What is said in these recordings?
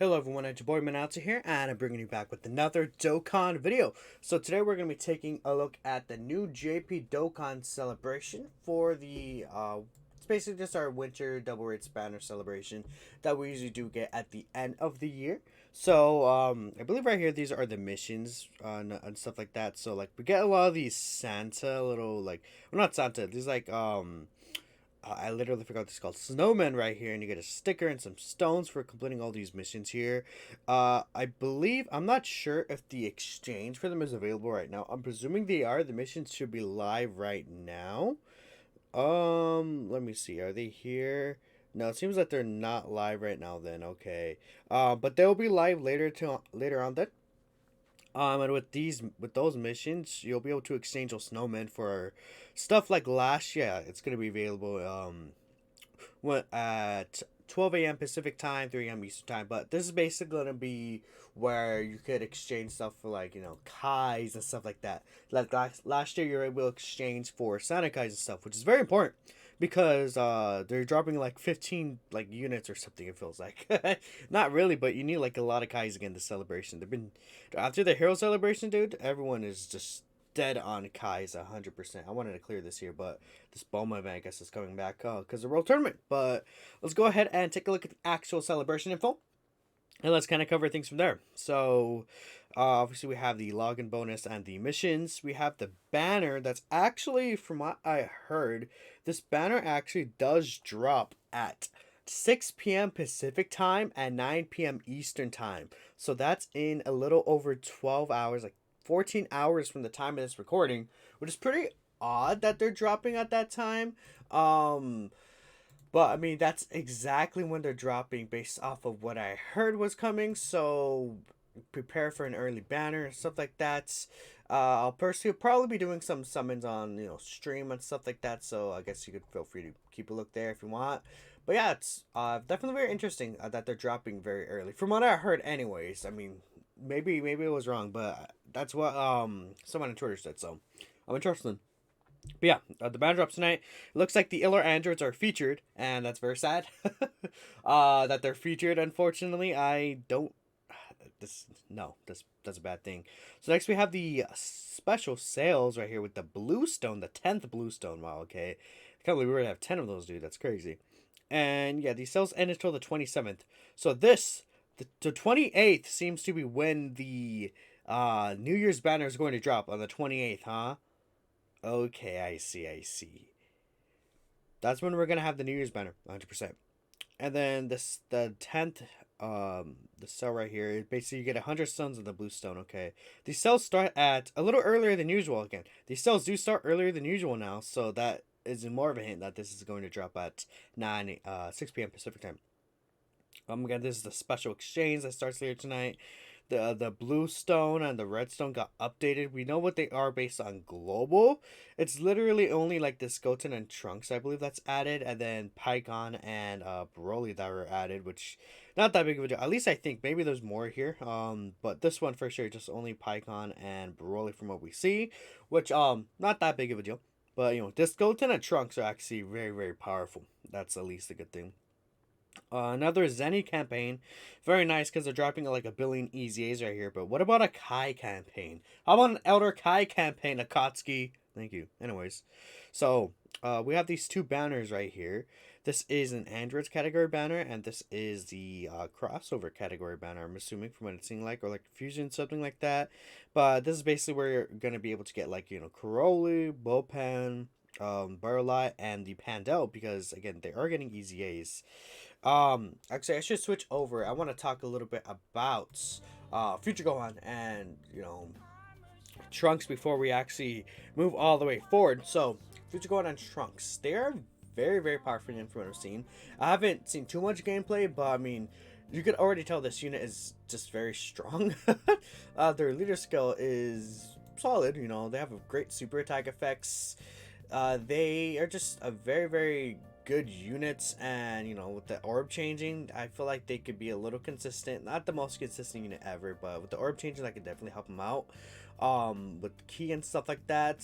Hello everyone, it's your boy Manalta here, and I'm bringing you back with another Dokkan video. So today we're going to be taking a look at the new JP Dokkan celebration for it's basically just our winter double rates banner celebration that we usually do get at the end of the year. So, I believe right here, these are the missions, and stuff like that. So, like, we get a lot of these Santa little, like, well, not Santa, these, I literally forgot what this is called. Snowman right here, and you get a sticker and some stones for completing all these missions here. I believe, I'm not sure if the exchange for them is available right now. I'm presuming they are. The missions should be live right now. Let me see. Are they here? No, it seems like they're not live right now then. Okay. But they'll be live later on then. And with those missions, you'll be able to exchange those snowmen for stuff like last year. It's gonna be available at 12 a.m. Pacific time, 3 a.m. Eastern time. But this is basically gonna be where you could exchange stuff for Kais and stuff like that. Like last year, you were able to exchange for Santa Kais and stuff, which is very important because they're dropping like 15 like units or something. It feels like not really, but you need like a lot of Kais again. The celebration. They've been after the hero celebration, dude. Everyone is just dead on Kai's 100%. I wanted to clear this here, but this Bulma event, I guess, is coming back because of the World Tournament. But let's go ahead and take a look at the actual celebration info, and let's kind of cover things from there. So, obviously, we have the login bonus and the missions. We have the banner that's actually, from what I heard, this banner actually does drop at 6 p.m. Pacific time and 9 p.m. Eastern time. So that's in a little over 12 hours, like 14 hours from the time of this recording, which is pretty odd that they're dropping at that time. But I mean, that's exactly when they're dropping based off of what I heard was coming. So prepare for an early banner and stuff like that. I'll personally probably be doing some summons on stream and stuff like that. So I guess you could feel free to keep a look there if you want. But yeah, it's definitely very interesting that they're dropping very early. From what I heard, anyways. I mean, maybe it was wrong, but that's what someone on Twitter said. So I'm interested. But yeah, the band drops tonight. It looks like the Iller androids are featured, and that's very sad. That they're featured. Unfortunately, I don't. This no, that's a bad thing. So next we have the special sales right here with the blue stone, the 10th blue stone. Wow, okay. I can't believe we already have 10 of those, dude. That's crazy. And yeah, these sales end until the 27th. So the 28th seems to be when the New Year's banner is going to drop on the 28th, huh? Okay, I see. That's when we're gonna have the New Year's banner, 100%. And then the 10th, the cell right here, basically you get 100 stones of the blue stone. Okay, these cells start at a little earlier than usual. Again, these cells do start earlier than usual now, so that is more of a hint that this is going to drop at 6 p.m. Pacific time. Again, this is the special exchange that starts later tonight. The blue stone and the red stone got updated. We know what they are based on global. It's literally only like this Goten and Trunks, I believe, that's added, and then Pycon and Broly that were added, which not that big of a deal. At least I think maybe there's more here. But this one for sure just only Pycon and Broly from what we see, which not that big of a deal. But this Goten and Trunks are actually very very powerful. That's at least a good thing. Another Zenny campaign. Very nice because they're dropping like a billion EZAs right here. But what about a Kai campaign? How about an Elder Kai campaign, Akatsuki? Thank you. Anyways, so we have these two banners right here. This is an Androids category banner, and this is the crossover category banner. I'm assuming from what it's seeming like, or like fusion, something like that. But this is basically where you're gonna be able to get like Karoli, Bopan, Burlight, and the Pandel because again they are getting EZAs. Actually, I should switch over. I want to talk a little bit about Future Gohan and Trunks before we actually move all the way forward. So, Future Gohan and Trunks, they are very very powerful from what I've seen. I haven't seen too much gameplay, but I mean, you could already tell this unit is just very strong. Their leader skill is solid. They have a great super attack effects. They are just a very very good units, and with the orb changing, I feel like they could be a little consistent. Not the most consistent unit ever, but with the orb changing, I could definitely help them out. With key and stuff like that,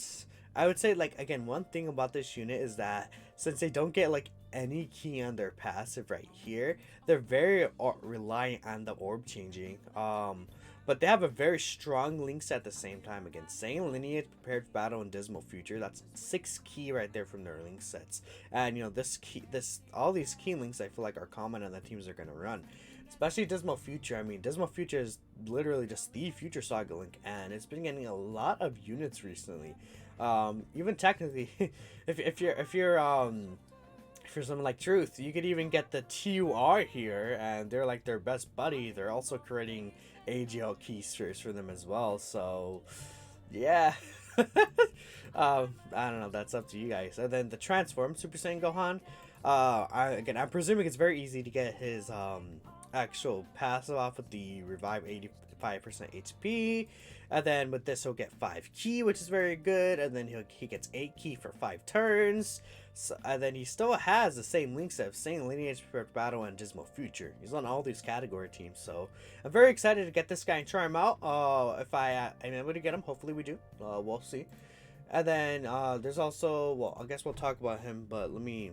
I would say, like, again, one thing about this unit is that since they don't get like any key on their passive right here. They're very reliant on the orb changing. But they have a very strong links at the same time. Again, Saiyan Lineage, Prepared for Battle, and Dismal Future. That's 6 key right there from their link sets. And you know, all these key links I feel like are common on the teams are gonna run. Especially Dismal Future. I mean, Dismal Future is literally just the Future Saga link, and it's been getting a lot of units recently. Even technically, if you're someone like Truth, you could even get the TUR here, and they're like their best buddy. They're also creating AGL keystrokes for them as well. So, yeah. I don't know. That's up to you guys. And then the Transform Super Saiyan Gohan. I'm presuming it's very easy to get his actual passive off with the Revive 85% HP. And then with this, he'll get 5 key, which is very good. And then he gets 8 key for 5 turns. So, and then he still has the same link set of Saiyan Lineage, Prepared Battle, and Dismal Future. He's on all these category teams, so I'm very excited to get this guy and try him out. If I'm able to get him, hopefully we do. We'll see. And then there's also, well, I guess we'll talk about him, but let me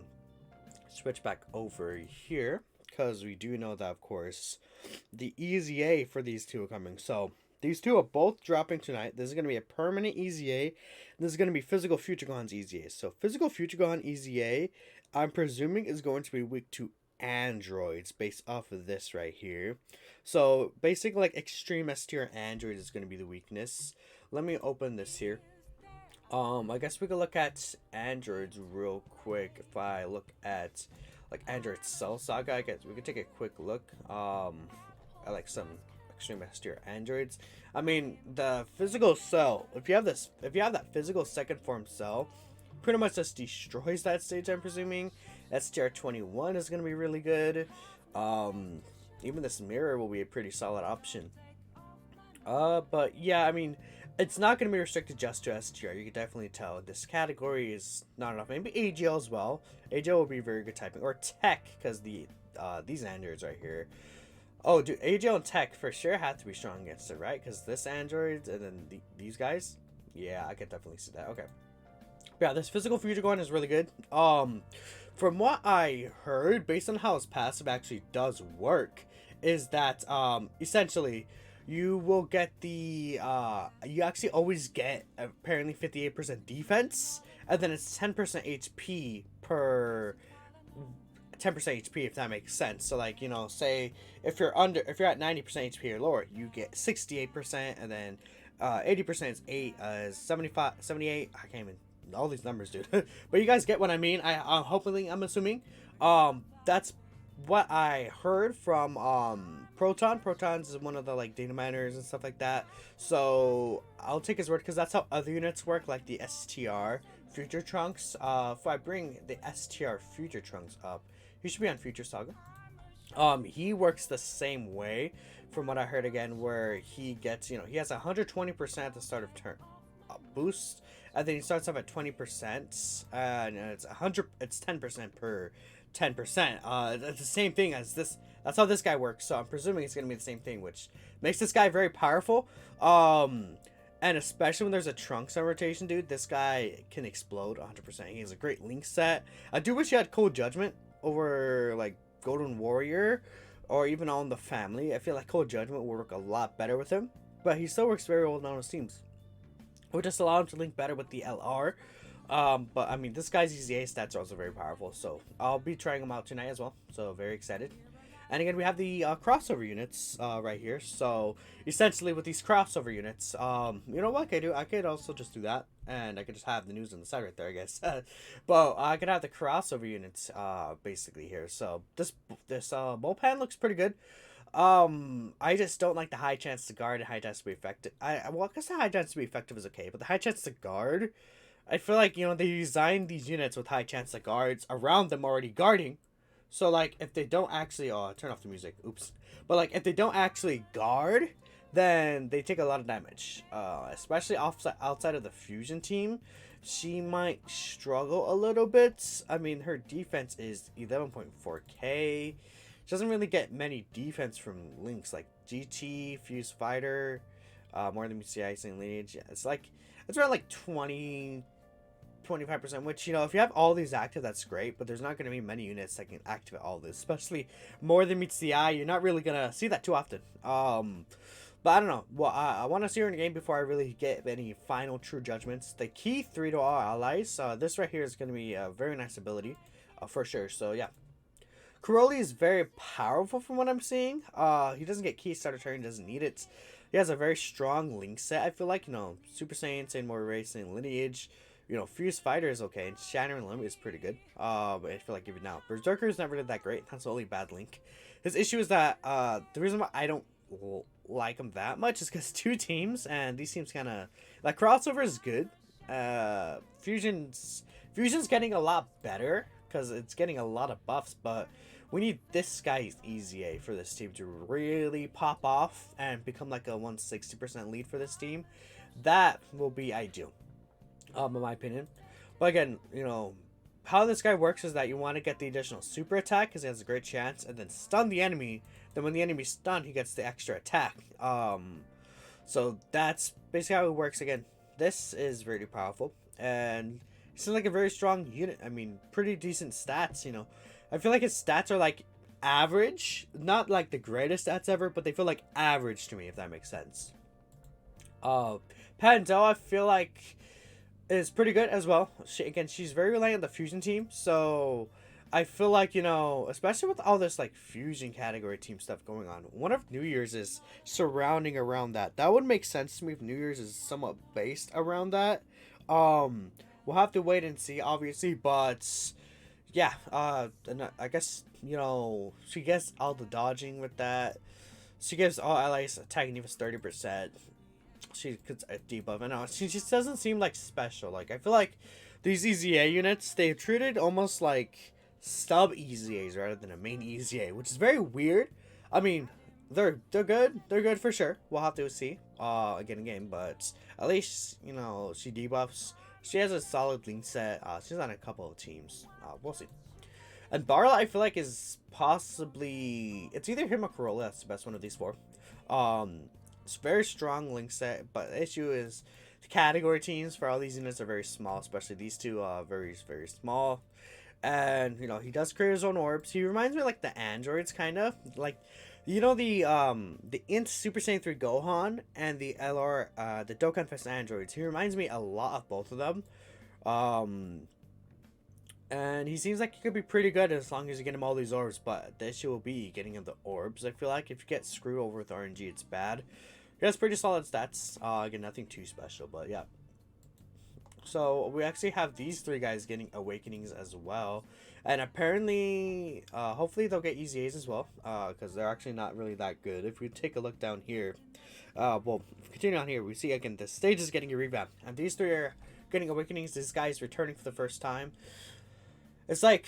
switch back over here, because we do know that, of course, the EZA for these two are coming. So these two are both dropping tonight. This is going to be a permanent EZA. This is going to be Physical Future Gohan's EZA. So Physical Future Gohan EZA, I'm presuming, is going to be weak to androids based off of this right here. So basically, like extreme S tier androids is going to be the weakness. Let me open this here. I guess we could look at androids real quick. If I look at like Android Cell Saga, I guess we could take a quick look. I like some extreme S tier androids. I mean, the physical cell, if you have that physical second form cell, pretty much just destroys that stage, I'm presuming. STR 21 is going to be really good. Even this mirror will be a pretty solid option. But yeah, I mean, it's not going to be restricted just to STR. You can definitely tell this category is not enough. Maybe AGL as well. AGL will be very good typing. Or Tech, because these androids right here. Oh, dude, AGL and Tech for sure have to be strong against it, right? Because this android and then these guys. Yeah, I could definitely see that. Okay. Yeah, this Physical Future Gohan is really good. From what I heard, based on how his passive actually does work, is that essentially you will get the you actually always get apparently 58% defense, and then it's 10% HP per 10% HP, if that makes sense. So like, you know, say if you're at 90% HP or lower, you get 68%, and then 80% is 75 78. I can't even all these numbers, dude. But you guys get what I mean. I'm assuming that's what I heard from Proton. Proton's is one of the like data miners and stuff like that, so I'll take his word, because that's how other units work, like the STR Future Trunks. If I bring the STR Future Trunks up, he should be on Future Saga. He works the same way from what I heard, again, where he gets, you know, he has 120% at the start of turn boost, and then he starts off at 20%, and it's 10% per 10%. It's the same thing as this. That's how this guy works, so I'm presuming it's gonna be the same thing, which makes this guy very powerful. And especially when there's a Trunks on rotation, dude, this guy can explode 100%. He has a great link set. I do wish he had Cold Judgment over like Golden Warrior, or even on the family. I feel like Cold Judgment will work a lot better with him, but he still works very well on his teams. It would just allow him to link better with the LR. But I mean, this guy's EZA stats are also very powerful, so I'll be trying them out tonight as well. So very excited. And again, we have the crossover units right here. So essentially, with these crossover units, you know what I could do? I could also just do that, and I could just have the news on the side right there, I guess. But I could have the crossover units basically here. So this bullpen looks pretty good. I just don't like the high chance to guard and high chance to be effective. I guess the high chance to be effective is okay, but the high chance to guard, I feel like, you know, they designed these units with high chance to guards around them already guarding. So like, if they don't actually, turn off the music. Oops. But like, if they don't actually guard, then they take a lot of damage. Especially outside of the fusion team, she might struggle a little bit. I mean, her defense is 11.4k. She doesn't really get many defense from links like GT, Fuse Fighter, more than BCI, Saiyan Lineage. It's around like 20 25%, which, you know, if you have all these active, that's great, but there's not going to be many units that can activate all this, especially more than meets the eye. You're not really going to see that too often. But I don't know. Well, I want to see her in the game before I really get any final true judgments. The key 3 to all allies. This right here is going to be a very nice ability, for sure. So yeah, Crowley is very powerful from what I'm seeing. He doesn't get key starter turn. Doesn't need it. He has a very strong link set. I feel like, you know, Super Saiyan, Saiyan Warrior Race, Saiyan Lineage. You know, Fuse Fighter is okay, and Shattering Limit is pretty good. But I feel like even now, Berserker is never did that great. That's the only bad link. His issue is that the reason why I don't like him that much is because 2 teams, and these teams kind of like crossover is good. Fusion's getting a lot better because it's getting a lot of buffs, but we need this guy's EZA for this team to really pop off and become like a 160% lead for this team. That will be ideal, in my opinion. But again, you know, how this guy works is that you want to get the additional super attack because he has a great chance, and then stun the enemy. Then when the enemy's stunned, he gets the extra attack. So that's basically how it works. Again, this is really powerful, and he seems like a very strong unit. I mean, pretty decent stats, you know. I feel like his stats are like average, not like the greatest stats ever, but they feel like average to me, if that makes sense. Pandel, I feel like, is pretty good as well. She's very reliant on the fusion team, so I feel like, you know, especially with all this like fusion category team stuff going on, one of New Year's is surrounding around that. That would make sense to me if New Year's is somewhat based around that. We'll have to wait and see, obviously, but yeah, and I guess, you know, she gets all the dodging with that. She gives all allies attacking even 30%. She gets a debuff. I know, she just doesn't seem like special. Like, I feel like these EZA units, they're treated almost like sub EZAs rather than a main EZA, which is very weird. I mean, they're good. They're good for sure. We'll have to see again in game, but at least, you know, she debuffs. She has a solid link set. She's on a couple of teams. We'll see. And Barla, I feel like, is possibly, it's either him or Corolla. That's the best one of these 4. It's very strong link set, but the issue is the category teams for all these units are very small, especially these 2 very, very small. And, you know, he does create his own orbs. He reminds me of like the androids, kind of like, you know, the Int Super Saiyan 3 Gohan and the LR the Dokkan Fest androids. He reminds me a lot of both of them. And he seems like he could be pretty good as long as you get him all these orbs, but the issue will be getting him the orbs. I feel like if you get screwed over with RNG, it's bad. He has pretty solid stats. Again, nothing too special, but yeah. So we actually have these 3 guys getting awakenings as well, and apparently, hopefully they'll get EZAs as well, because they're actually not really that good. If we take a look down here, well, continue on here, we see again the stage is getting a revamp, and these 3 are getting awakenings. This guy is returning for the first time. It's like,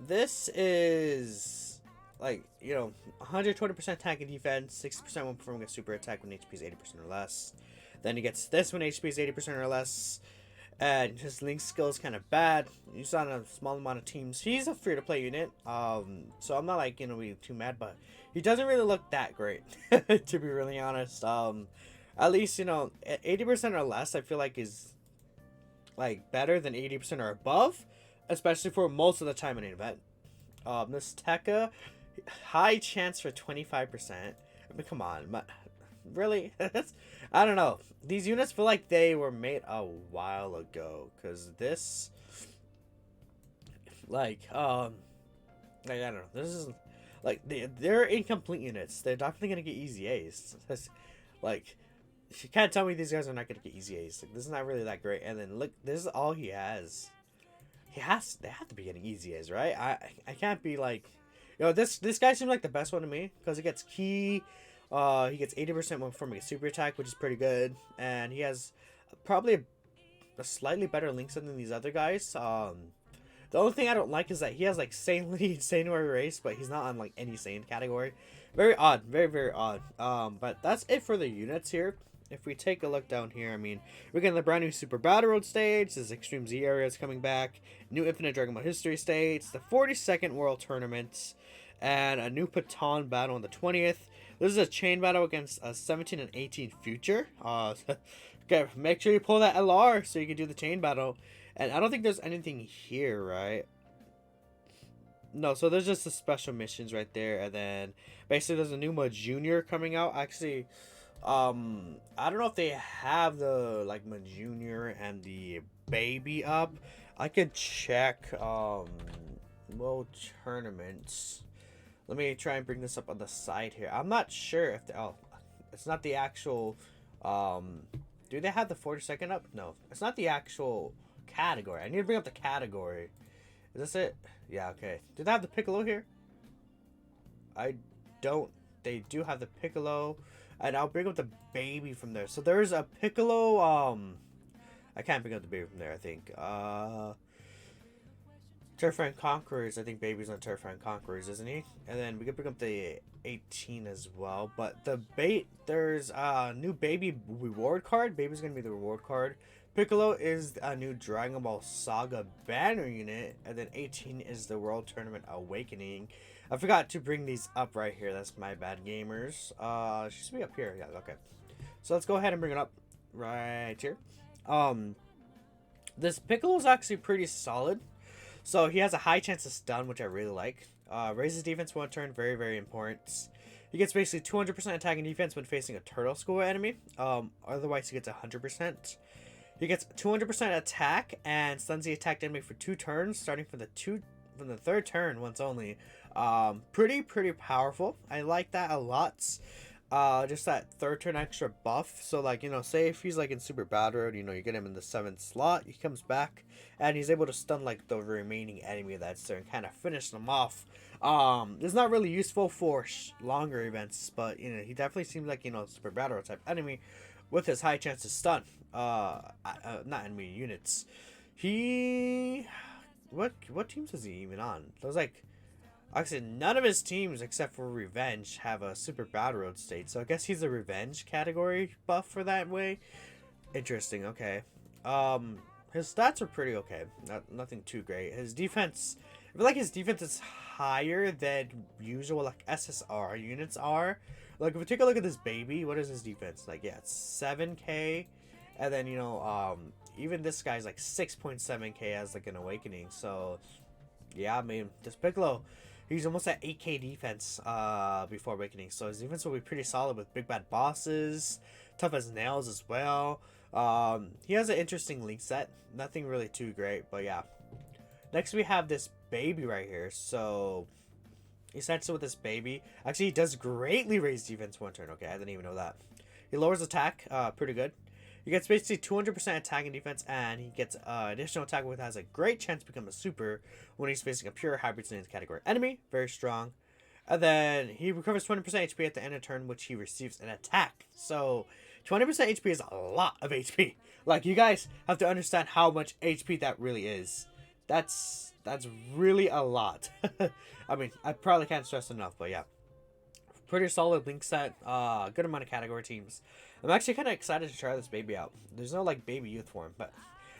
this is like, you know, 120% attack and defense, 60% when performing a super attack when HP is 80% or less. Then he gets this when HP is 80% or less. And his link skill is kind of bad. He's on a small amount of teams. He's a free-to-play unit. So I'm not like, you know, be too mad, but he doesn't really look that great, to be really honest. At least, you know, 80% or less, I feel like is like better than 80% or above, especially for most of the time in an event. This Tekka, high chance for 25%. I mean, come on, really? I don't know. These units feel like they were made a while ago, because this, like I don't know. This is like they're incomplete units. They're definitely gonna get EZAs. Like, you can't tell me these guys are not gonna get EZAs. Like, this is not really that great. And then look, this is all he has. They have to be getting EZAs, right? I can't be like, you know, this guy seems like the best one to me because he gets key. He gets 80% when performing a super attack, which is pretty good, and he has probably a slightly better link set than these other guys. The only thing I don't like is that he has like Saiyan Lineage, Saiyan Warrior Race, but he's not on like any Saiyan category. Very odd, very, very odd. But that's it for the units here. If we take a look down here, I mean, we're getting the brand new Super Battle Road stage. This Extreme Z area is coming back. New Infinite Dragon Ball History stage. The 42nd World Tournament. And a new Patan battle on the 20th. This is a chain battle against a 17 and 18 future. Okay, make sure you pull that LR so you can do the chain battle. And I don't think there's anything here, right? No, so there's just the special missions right there, and then basically there's a new mode Junior coming out. Actually, I don't know if they have the like mode Junior and the baby up. I could check mode tournaments. Let me try and bring this up on the side here. I'm not sure if oh, it's not the actual do they have the 40-second up? No, it's not the actual category. I need to bring up the category. Is this it? Yeah, okay. Do they have the Piccolo here? I don't. They do have the Piccolo. And I'll bring up the baby from there. So there's a Piccolo, I can't bring up the baby from there, I think. Turfan Conquerors. I think baby's on Turfan Conquerors, isn't he? And then we can bring up the 18 as well. But the there's a new baby reward card. Baby's gonna be the reward card. Piccolo is a new Dragon Ball Saga banner unit, and then 18 is the World Tournament Awakening. I forgot to bring these up right here. That's my bad, gamers. She should be up here. Yeah, okay. So let's go ahead and bring it up right here. This Piccolo is actually pretty solid. So he has a high chance of stun, which I really like. Raises defense 1 turn, very, very important. He gets basically 200% attack and defense when facing a Turtle School enemy. Otherwise, he gets 100%. He gets 200% attack and stuns the attacked enemy for 2 turns, starting from the third turn once only. Pretty powerful. I like that a lot. Just that third turn extra buff. So like, you know, say if he's like in Super Bad Road, you know, you get him in the 7th slot, he comes back and he's able to stun like the remaining enemy that's there and kind of finish them off. It's not really useful for longer events, but you know, he definitely seems like, you know, Super Bad Road type enemy with his high chance to stun. Not enemy units. He, what teams is he even on? There's like, actually none of his teams except for Revenge have a Super Bad Road state, so I guess he's a Revenge category buff for that way. Interesting. Okay. His stats are pretty okay. Nothing too great. His defense, I feel like his defense is higher than usual like SSR units are. Like if we take a look at this baby, what is his defense? Like, yeah, it's 7k. And then, you know, even this guy's like 6.7k as like an awakening. So yeah, I mean, this Piccolo, he's almost at 8k defense before awakening. So his defense will be pretty solid with big bad bosses, tough as nails as well. He has an interesting link set. Nothing really too great, but yeah. Next we have this baby right here. So he starts with this baby. Actually, he does greatly raise defense 1 turn. Okay, I didn't even know that. He lowers attack, pretty good. He gets basically 200% attack and defense, and he gets additional attack with has a great chance to become a super when he's facing a pure hybrid Saiyans category enemy. Very strong. And then he recovers 20% HP at the end of turn, which he receives an attack. So 20% HP is a lot of HP. Like, you guys have to understand how much HP that really is. That's really a lot. I mean, I probably can't stress enough, but yeah. Pretty solid link set. Good amount of category teams. I'm actually kind of excited to try this baby out. There's no like baby youth form, but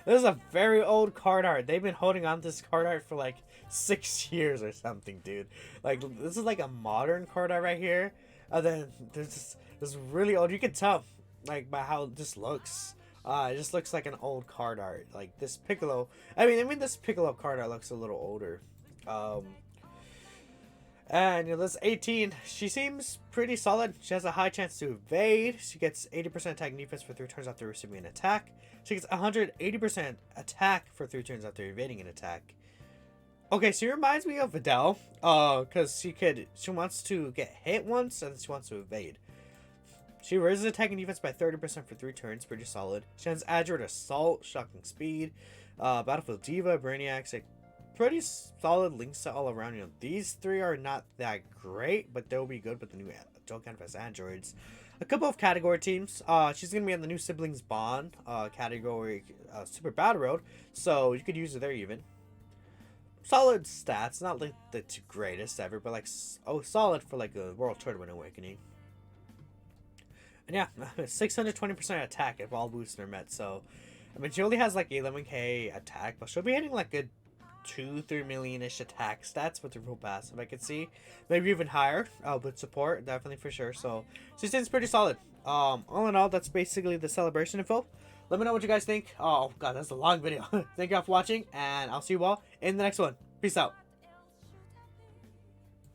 this is a very old card art. They've been holding on to this card art for like 6 years or something, dude. Like, this is like a modern card art right here. And then there's this really old. You can tell like by how this looks. It just looks like an old card art. Like this Piccolo. I mean this Piccolo card art looks a little older. And you know, this 18, she seems pretty solid. She has a high chance to evade. She gets 80% attack and defense for 3 turns after receiving an attack. She gets 180% attack for 3 turns after evading an attack. Okay, she reminds me of Videl. Because she wants to get hit once and then she wants to evade. She raises attack and defense by 30% for 3 turns, pretty solid. She has accurate assault, shocking speed, Battlefield Diva, Brainiacs, like, pretty solid link set all around. You know, these 3 are not that great, but they'll be good with the new Dokkan vs androids. A couple of category teams. She's gonna be on the new Siblings Bond category, Super Battle Road, so you could use her there even. Solid stats, not like the greatest ever, but like solid for like a World Tournament Awakening. And yeah, 620% attack if all boosts are met. So I mean, she only has like 11k attack, but she'll be hitting like good 2-3 million-ish attack stats with the real passive. I could see maybe even higher with support, definitely for sure. So seems pretty solid. All in all, that's basically the celebration info. Let me know what you guys think. Oh god, that's a long video. Thank you all for watching, and I'll see you all in the next one. Peace out.